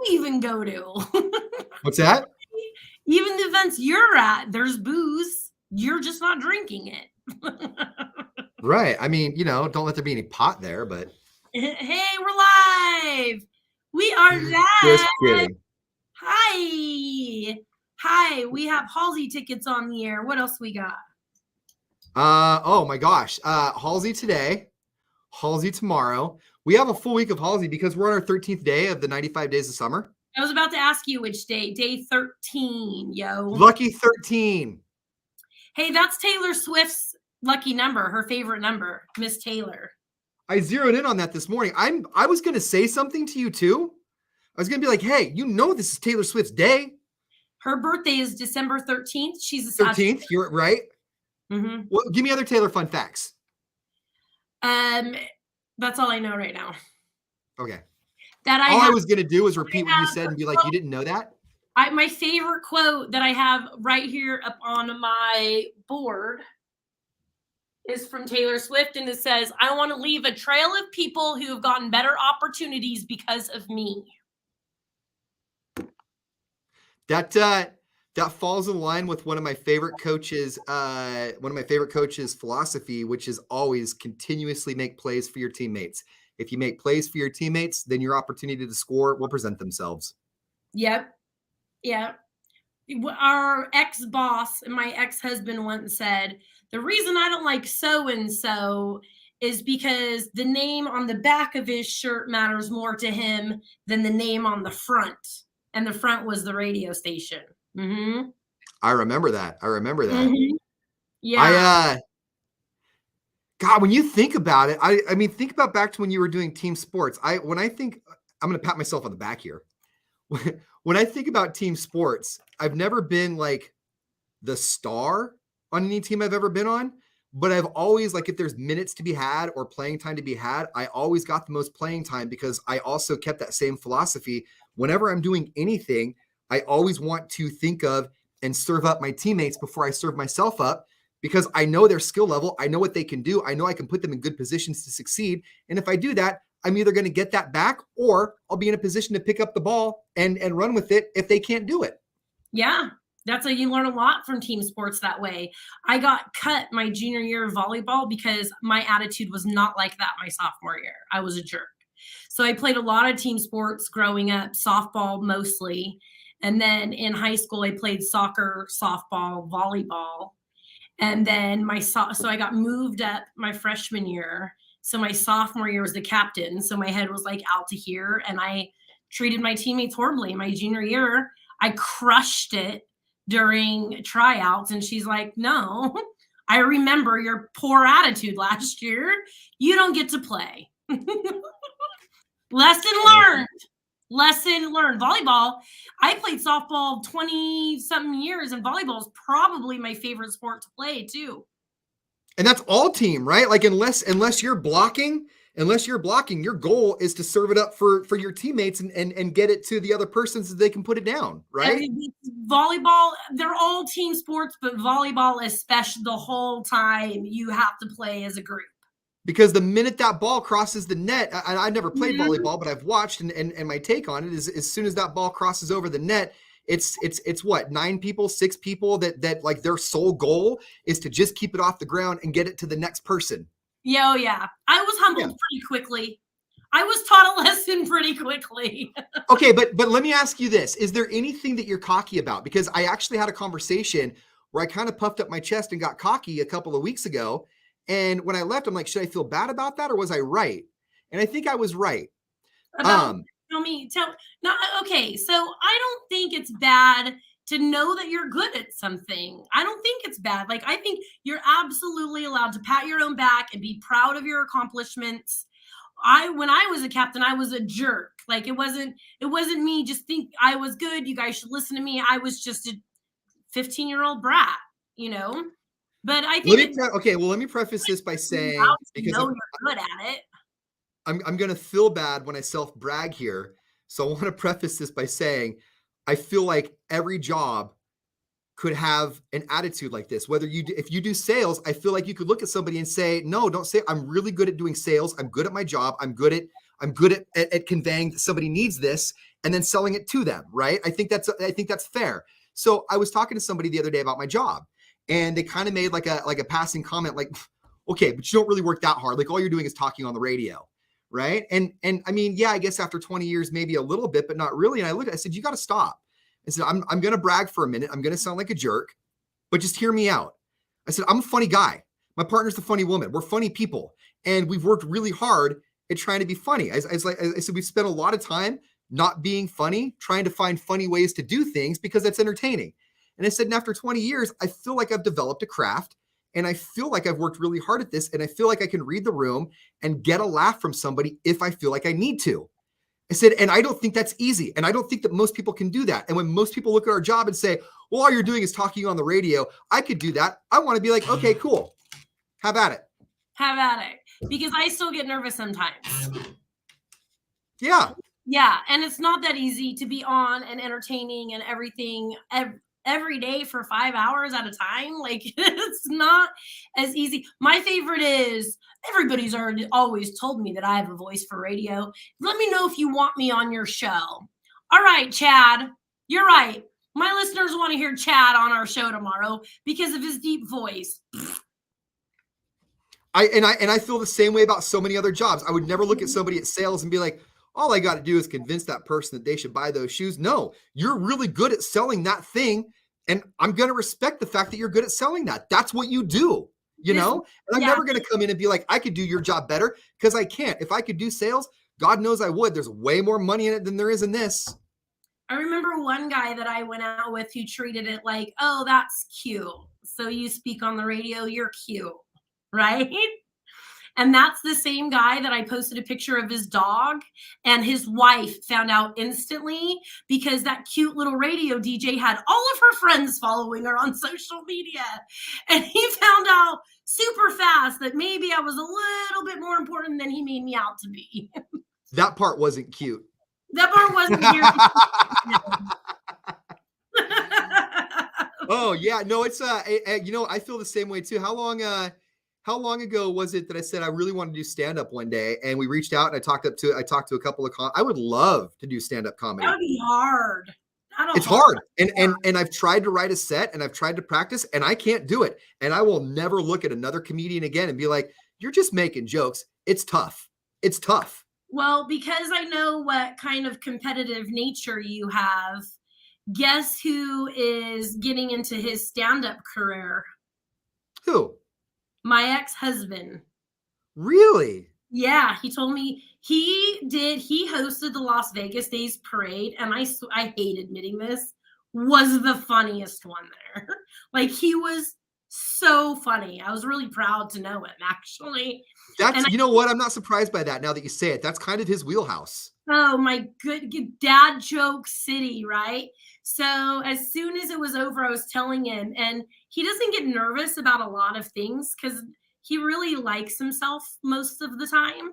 even go to. What's that? Even the events you're at, there's booze. You're just not drinking it. Right. I mean, don't let there be any pot there, but. Hey, we're live. We are live. Just kidding. Hi. Hi. We have Halsey tickets on the air. What else we got? Oh my gosh. Halsey today. Halsey tomorrow. We have a full week of Halsey because we're on our 13th day of the 95 days of summer. I was about to ask you which day. Day 13, yo. Lucky 13. Hey, that's Taylor Swift's lucky number, her favorite number, Miss Taylor. I zeroed in on that this morning. I was going to say something to you too. I was going to be like, hey, this is Taylor Swift's day. Her birthday is December 13th. She's a 13th. You're right. Mm-hmm. Well, give me other Taylor fun facts. That's all I know right now. Okay. I was going to do was repeat what you said and be like, you didn't know that? My favorite quote that I have right here up on my board is from Taylor Swift, and it says, I want to leave a trail of people who have gotten better opportunities because of me. That falls in line with one of my favorite coaches' philosophy, which is always continuously make plays for your teammates. If you make plays for your teammates, then your opportunity to score will present themselves. Yep. Yeah. Our ex-boss and my ex-husband once said, the reason I don't like so-and-so is because the name on the back of his shirt matters more to him than the name on the front. And the front was the radio station. Mm-hmm. I remember that. Mm-hmm. Yeah. God, when you think about it, I mean, think about back to when you were doing team sports. I'm going to pat myself on the back here. When I think about team sports, I've never been like the star on any team I've ever been on, but I've always, like, if there's minutes to be had or playing time to be had, I always got the most playing time because I also kept that same philosophy. Whenever I'm doing anything, I always want to think of and serve up my teammates before I serve myself up, because I know their skill level. I know what they can do. I know I can put them in good positions to succeed. And if I do that, I'm either going to get that back or I'll be in a position to pick up the ball and run with it if they can't do it. Yeah. That's how you learn a lot from team sports that way. I got cut my junior year of volleyball because my attitude was not like that my sophomore year. I was a jerk. So I played a lot of team sports growing up, softball mostly. And then in high school, I played soccer, softball, volleyball. And then so I got moved up my freshman year. So my sophomore year was the captain. So my head was like out to here. And I treated my teammates horribly. My junior year, I crushed it during tryouts. And she's like, no, I remember your poor attitude last year. You don't get to play. Lesson learned. Volleyball, I played softball 20-something years, and volleyball is probably my favorite sport to play too. And that's all team, right? Like unless you're blocking, your goal is to serve it up for your teammates and get it to the other person so they can put it down, right? Volleyball, they're all team sports, but volleyball, especially, the whole time you have to play as a group. Because the minute that ball crosses the net, I never played volleyball, but I've watched, and my take on it is as soon as that ball crosses over the net, it's what, 6 people that like their sole goal is to just keep it off the ground and get it to the next person. Yeah. I was humbled pretty quickly. I was taught a lesson pretty quickly. Okay, but let me ask you this. Is there anything that you're cocky about? Because I actually had a conversation where I kind of puffed up my chest and got cocky a couple of weeks ago. And when I left, I'm like, should I feel bad about that or was I right? And I think I was right. Okay, so I don't think it's bad to know that you're good at something. I don't think it's bad. Like, I think you're absolutely allowed to pat your own back and be proud of your accomplishments. When I was a captain, I was a jerk. Like, it wasn't me just think I was good. You guys should listen to me. I was just a 15-year-old brat, But I think let me preface this by saying, because you're good at it. I'm going to feel bad when I self-brag here. So I want to preface this by saying, I feel like every job could have an attitude like this. If you do sales, I feel like you could look at somebody and say, no, don't say, I'm really good at doing sales. I'm good at my job. I'm good at I'm good at conveying that somebody needs this and then selling it to them, right? I think that's fair. So I was talking to somebody the other day about my job, and they kind of made like a passing comment, like, okay, but you don't really work that hard. Like all you're doing is talking on the radio, right? And I mean, yeah, I guess after 20 years, maybe a little bit, but not really. And I said, you got to stop. I said, I'm going to brag for a minute. I'm going to sound like a jerk, but just hear me out. I said, I'm a funny guy. My partner's a funny woman. We're funny people. And we've worked really hard at trying to be funny. I said, we've spent a lot of time not being funny, trying to find funny ways to do things because that's entertaining. And I said, and after 20 years, I feel like I've developed a craft, and I feel like I've worked really hard at this, and I feel like I can read the room and get a laugh from somebody if I feel like I need to. I said, and I don't think that's easy. And I don't think that most people can do that. And when most people look at our job and say, well, all you're doing is talking on the radio, I could do that. I want to be like, okay, cool. Have at it. Have at it. Because I still get nervous sometimes. Yeah. Yeah. And it's not that easy to be on and entertaining and everything every day for 5 hours at a time. Like, it's not as easy. My favorite is, everybody's always told me that I have a voice for radio. Let me know if you want me on your show. All right, Chad, you're right. My listeners want to hear Chad on our show tomorrow because of his deep voice. I feel the same way about so many other jobs. I would never look at somebody at sales and be like, all I got to do is convince that person that they should buy those shoes. No, you're really good at selling that thing. And I'm going to respect the fact that you're good at selling that. That's what you do, you know? And I'm never going to come in and be like, I could do your job better, because I can't. If I could do sales, God knows I would. There's way more money in it than there is in this. I remember one guy that I went out with who treated it like, oh, that's cute. So you speak on the radio, you're cute, right? And that's the same guy that I posted a picture of his dog, and his wife found out instantly because that cute little radio DJ had all of her friends following her on social media. And he found out super fast that maybe I was a little bit more important than he made me out to be. That part wasn't cute. That part wasn't cute. Oh yeah, no, it's you know, I feel the same way too. How long ago was it that I said I really want to do stand-up one day, and we reached out and I talked to a couple of I would love to do stand-up comedy. That would be hard. It's hard. And I've tried to write a set, and I've tried to practice, and I can't do it. And I will never look at another comedian again and be like, you're just making jokes. It's tough. It's tough. Well, because I know what kind of competitive nature you have, guess who is getting into his stand-up career? Who? My ex-husband. Really? Yeah, he told me he hosted the Las Vegas Days Parade, and I hate admitting this, was the funniest one there. Like, he was so funny. I was really proud to know him, actually. You know what? I'm not surprised by that now that you say it. That's kind of his wheelhouse. Oh, my good dad joke city, right? So as soon as it was over, I was telling him, and he doesn't get nervous about a lot of things because he really likes himself most of the time.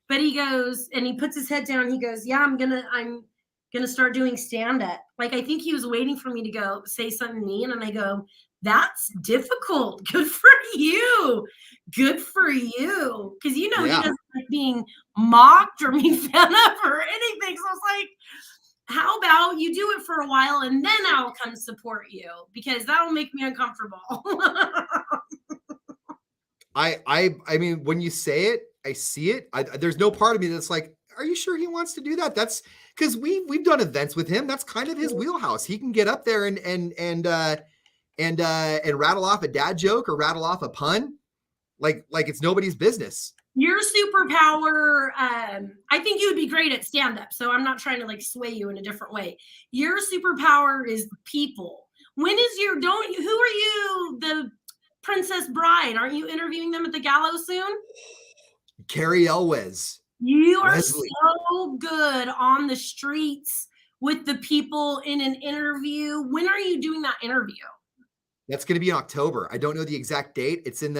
But he goes, and he puts his head down. He goes, yeah, I'm gonna start doing stand-up. Like, I think he was waiting for me to go say something mean, and I go, that's difficult. Good for you. Good for you. Because, you know, he doesn't like being mocked or made fun of or anything. So I was like, how about you do it for a while and then I'll come support you, because that'll make me uncomfortable. I mean, when you say it, I see it. There's no part of me that's like, are you sure he wants to do that? That's because we've done events with him. That's kind of his wheelhouse. He can get up there and rattle off a dad joke or rattle off a pun like it's nobody's business. Your superpower, I think you would be great at stand-up, so I'm not trying to like sway you in a different way. Your superpower is people. Who are you, the Princess Bride? Aren't you interviewing them at the gallows soon? Carrie Elwes. You are so good on the streets with the people in an interview. When are you doing that interview? That's going to be in October. I don't know the exact date. It's in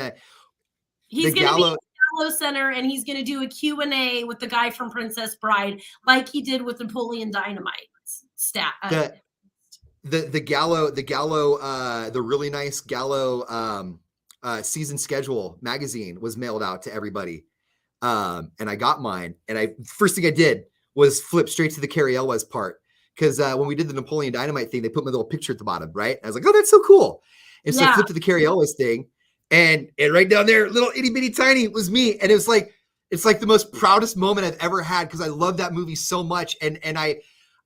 He's going to be at the Gallo Center, and he's going to do a Q&A with the guy from Princess Bride, like he did with Napoleon Dynamite. The Gallo, the really nice Gallo season schedule magazine was mailed out to everybody And I got mine. And first thing I did was flip straight to the Carrie Elwes part. Because when we did the Napoleon Dynamite thing, they put my little picture at the bottom, right? I was like, oh, that's so cool. And so I Yeah. flipped to the Carrie Elwes thing, and right down there, little itty bitty tiny, was me. And it's like the most proudest moment I've ever had, because I love that movie so much. And I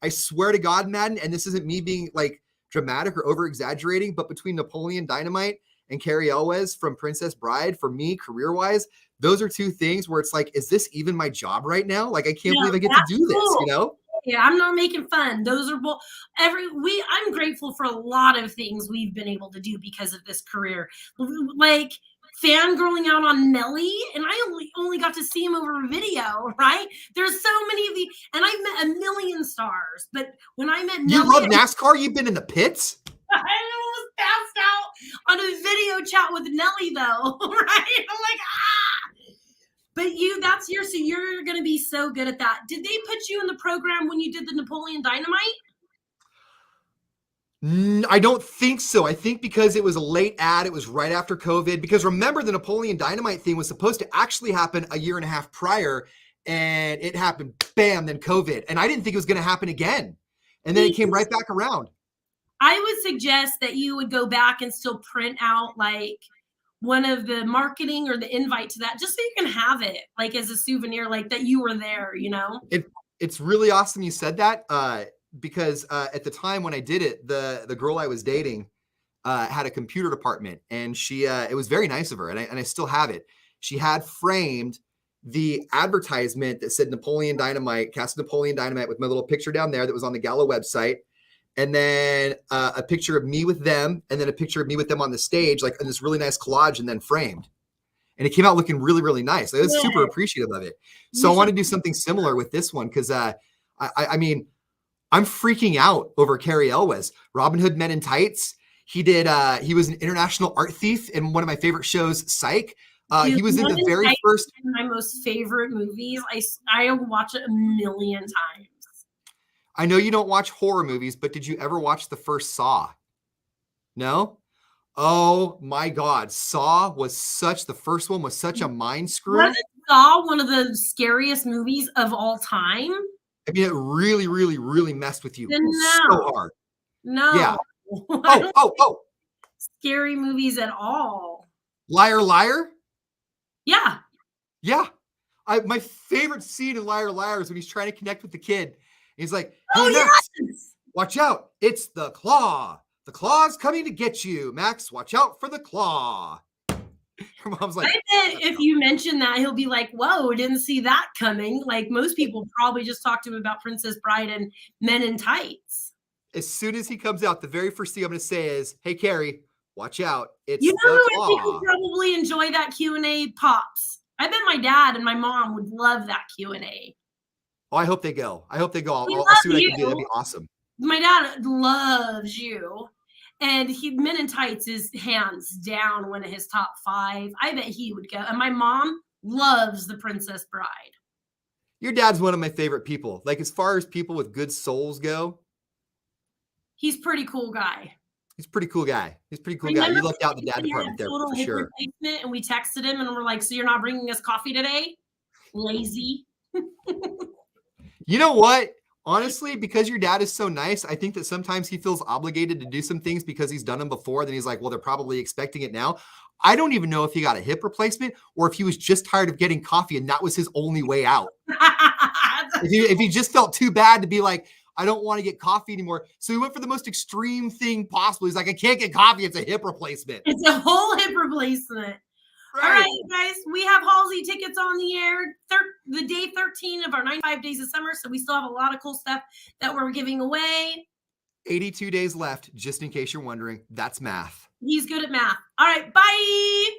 swear to God, Madden, and this isn't me being like dramatic or over exaggerating, but between Napoleon Dynamite and Carrie Elwes from Princess Bride, for me, career wise, those are two things where it's like, is this even my job right now? Like, I can't believe I get to do this, you know? Yeah, I'm not making fun. Those are both I'm grateful for a lot of things we've been able to do because of this career. Like fangirling out on Nelly, and I only got to see him over video, right? There's so many of the, and I've met a million stars, but when I met Nelly, you love NASCAR? You've been in the pits? I was passed out on a video chat with Nelly though, right? I'm like, but so you're going to be so good at that. Did they put you in the program when you did the Napoleon Dynamite? I don't think so. I think because it was a late ad, it was right after COVID. Because remember, the Napoleon Dynamite thing was supposed to actually happen a year and a half prior, and it happened, bam, then COVID. And I didn't think it was going to happen again. And then it came right back around. I would suggest that you would go back and still print out like one of the marketing or the invite to that, just so you can have it like as a souvenir, like that you were there, you know? It's really awesome you said that, because at the time when I did it, the girl I was dating had a computer department, and she it was very nice of her, and I still have it. She had framed the advertisement that said Napoleon Dynamite, cast Napoleon Dynamite, with my little picture down there that was on the Gala website. And then a picture of me with them, and then a picture of me with them on the stage, like in this really nice collage, and then framed. And it came out looking really, really nice. I was super appreciative of it. So I want to do something similar with this one, because I mean, I'm freaking out over Carrie Elwes. Robin Hood Men in Tights. He was an international art thief in one of my favorite shows, Psych. He was in the very first. My most favorite movies. I watch it a million times. I know you don't watch horror movies, but did you ever watch the first Saw? No? Oh my God. The first one was such a mind screw. Wasn't Saw one of the scariest movies of all time? I mean, it really, really, really messed with you No. so hard. No. Yeah. Oh. Scary movies at all. Liar, Liar? Yeah. Yeah. My favorite scene in Liar, Liar is when he's trying to connect with the kid. He's like, hey, oh, Max, yes! Watch out. It's the claw. The claw's coming to get you. Max, watch out for the claw. Her mom's like, I bet if you mention that, he'll be like, whoa, didn't see that coming. Like most people probably just talked to him about Princess Bride and Men in Tights. As soon as he comes out, the very first thing I'm going to say is, hey, Carrie, watch out. It's you know the who claw. I think would probably enjoy that Q&A, Pops. I bet my dad and my mom would love that Q&A. Oh, I hope they go. I'll see what I can do. That'd be awesome. My dad loves you. And Men in Tights is hands down one of his top 5. I bet he would go. And my mom loves The Princess Bride. Your dad's one of my favorite people. Like, as far as people with good souls go, he's a pretty cool guy. He's a pretty cool guy. You left out the dad department there for sure. And we texted him and we're like, so you're not bringing us coffee today? Lazy. You know what? Honestly, because your dad is so nice, I think that sometimes he feels obligated to do some things because he's done them before. Then he's like, well, they're probably expecting it now. I don't even know if he got a hip replacement or if he was just tired of getting coffee and that was his only way out. if he just felt too bad to be like, I don't want to get coffee anymore. So he went for the most extreme thing possible. He's like, I can't get coffee. It's a hip replacement. It's a whole hip replacement. Right. All right, guys, we have Halsey tickets on the air, the day 13 of our 95 days of summer. So we still have a lot of cool stuff that we're giving away. 82 days left, just in case you're wondering. That's math. He's good at math. All right, bye.